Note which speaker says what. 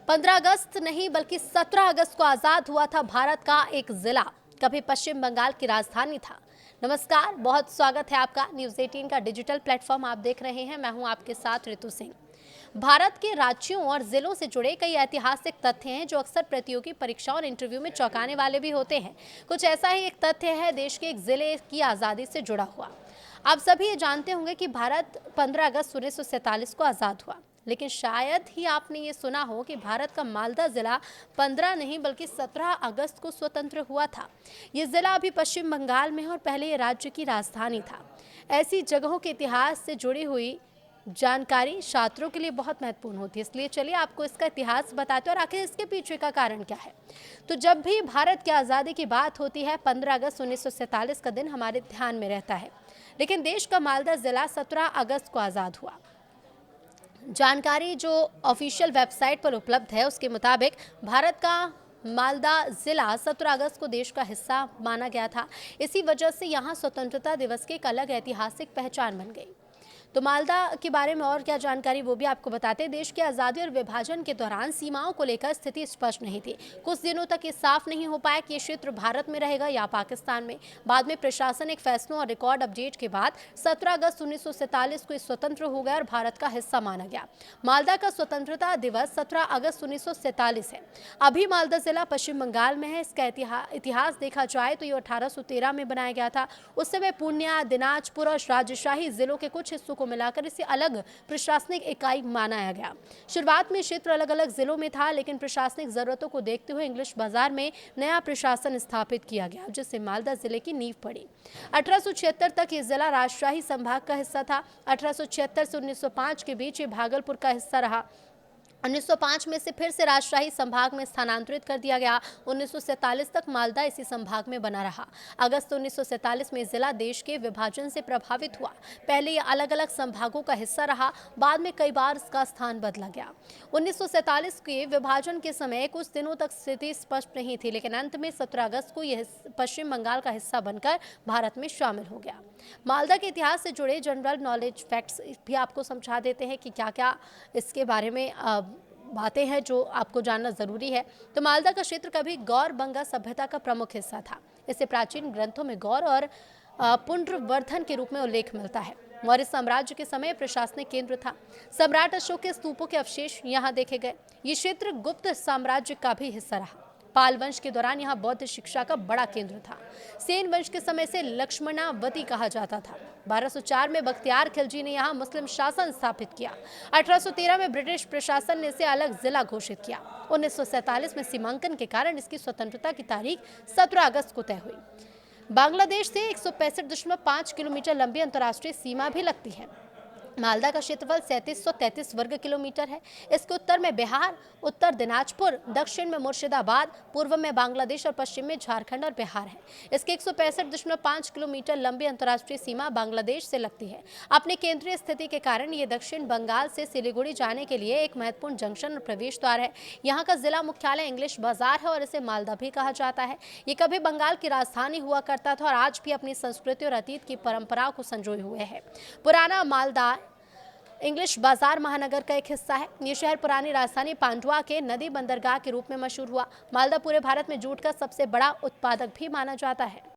Speaker 1: 15 अगस्त नहीं बल्कि 17 अगस्त को आजाद हुआ था भारत का एक जिला, कभी पश्चिम बंगाल की राजधानी था। नमस्कार, बहुत स्वागत है आपका न्यूज़ 18 का डिजिटल प्लेटफॉर्म आप देख रहे हैं। मैं हूं आपके साथ ऋतु सिंह। भारत के राज्यों और जिलों से जुड़े कई ऐतिहासिक तथ्य हैं जो अक्सर प्रतियोगी परीक्षाओं और इंटरव्यू में चौंकाने वाले भी होते हैं। कुछ ऐसा ही एक तथ्य है देश के एक जिले की आज़ादी से जुड़ा हुआ। आप सभी ये जानते होंगे कि भारत 15 अगस्त 1947 को आज़ाद हुआ, लेकिन शायद ही आपने ये सुना हो कि भारत का मालदा जिला 15 नहीं बल्कि 17 अगस्त को स्वतंत्र हुआ था। ये जिला अभी पश्चिम बंगाल में है और पहले ये राज्य की राजधानी था। ऐसी जगहों के इतिहास से जुड़ी हुई जानकारी छात्रों के लिए बहुत महत्वपूर्ण होती है, इसलिए चलिए आपको इसका इतिहास बताते हैं और आखिर इसके पीछे का कारण क्या है। तो जब भी भारत की आज़ादी की बात होती है, 15 अगस्त 1947 का दिन हमारे ध्यान में रहता है, लेकिन देश का मालदा जिला 17 अगस्त को आज़ाद हुआ। जानकारी जो ऑफिशियल वेबसाइट पर उपलब्ध है उसके मुताबिक भारत का मालदा जिला 17 अगस्त को देश का हिस्सा माना गया था। इसी वजह से यहाँ स्वतंत्रता दिवस की एक अलग ऐतिहासिक पहचान बन गई। तो मालदा के बारे में और क्या जानकारी वो भी आपको बताते हैं। देश की आज़ादी और विभाजन के दौरान सीमाओं को लेकर स्थिति स्पष्ट नहीं थी। कुछ दिनों तक ये साफ नहीं हो पाया कि ये क्षेत्र भारत में रहेगा या पाकिस्तान में। बाद में प्रशासनिक फैसलों और रिकॉर्ड अपडेट के बाद 17 अगस्त 1947 को स्वतंत्र हो गया और भारत का हिस्सा माना गया। मालदा का स्वतंत्रता दिवस 17 अगस्त 1947 है। अभी मालदा जिला पश्चिम बंगाल में है। इसका इतिहास देखा जाए तो ये 1813 में बनाया गया था। उस समय पूर्णिया, दिनाजपुर और राजशाही जिलों के कुछ हिस्सों को मिलाकर इसे अलग प्रशासनिक इकाई माना गया। शुरुआत में क्षेत्र अलग अलग जिलों में था, लेकिन प्रशासनिक जरूरतों को देखते हुए इंग्लिश बाजार में नया प्रशासन स्थापित किया गया, जिससे मालदा जिले की नींव पड़ी। 1876 तक ये जिला राजशाही संभाग का हिस्सा था। 1876 से 1905 के बीच ये भागलपुर का हिस्सा रहा। 1905 में से फिर से राजशाही संभाग में स्थानांतरित कर दिया गया। 1947 तक मालदा इसी संभाग में बना रहा। अगस्त 1947 में जिला देश के विभाजन से प्रभावित हुआ। पहले यह अलग अलग संभागों का हिस्सा रहा, बाद में कई बार इसका स्थान बदला गया। 1947 के विभाजन के समय कुछ दिनों तक स्थिति स्पष्ट नहीं थी, लेकिन अंत में 17 अगस्त को यह पश्चिम बंगाल का हिस्सा बनकर भारत में शामिल हो गया। मालदा के इतिहास से जुड़े जनरल नॉलेज फैक्ट्स भी आपको समझा देते हैं कि क्या क्या इसके बारे में बातें हैं जो आपको जानना जरूरी है। तो मालदा का क्षेत्र कभी गौर बंगा सभ्यता का प्रमुख हिस्सा था। इसे प्राचीन ग्रंथों में गौर और पुनर्वर्धन के रूप में उल्लेख मिलता है। मौर्य साम्राज्य के समय प्रशासनिक केंद्र था। सम्राट अशोक के स्तूपों के अवशेष यहाँ देखे गए। ये क्षेत्र गुप्त साम्राज्य का भी हिस्सा रहा। पाल वंश के दौरान यहाँ बौद्ध शिक्षा का बड़ा केंद्र था। सेन वंश के समय से लक्ष्मणावती कहा जाता था। 1204 में बख्तियार खिलजी ने यहाँ मुस्लिम शासन स्थापित किया। 1813 में ब्रिटिश प्रशासन ने इसे अलग जिला घोषित किया। 1947 में सीमांकन के कारण इसकी स्वतंत्रता की तारीख 17 अगस्त को तय हुई। बांग्लादेश से 165.5 किलोमीटर लंबी अंतर्राष्ट्रीय सीमा भी लगती है। मालदा का क्षेत्रफल 3733 वर्ग किलोमीटर है। इसके उत्तर में बिहार, उत्तर दिनाजपुर, दक्षिण में मुर्शिदाबाद, पूर्व में बांग्लादेश और पश्चिम में झारखंड और बिहार है। इसके 165.5 किलोमीटर लंबी अंतर्राष्ट्रीय सीमा बांग्लादेश से लगती है। अपने केंद्रीय स्थिति के कारण ये दक्षिण बंगाल से सिलीगुड़ी जाने के लिए एक महत्वपूर्ण जंक्शन और प्रवेश द्वार है। यहाँ का जिला मुख्यालय इंग्लिश बाजार है और इसे मालदा भी कहा जाता है। ये कभी बंगाल की राजधानी हुआ करता था और आज भी अपनी संस्कृति और अतीत की परंपराओं को संजोए हुए है। पुराना मालदा इंग्लिश बाजार महानगर का एक हिस्सा है। ये शहर पुरानी राजधानी पांडुआ के नदी बंदरगाह के रूप में मशहूर हुआ। मालदा पूरे भारत में जूट का सबसे बड़ा उत्पादक भी माना जाता है।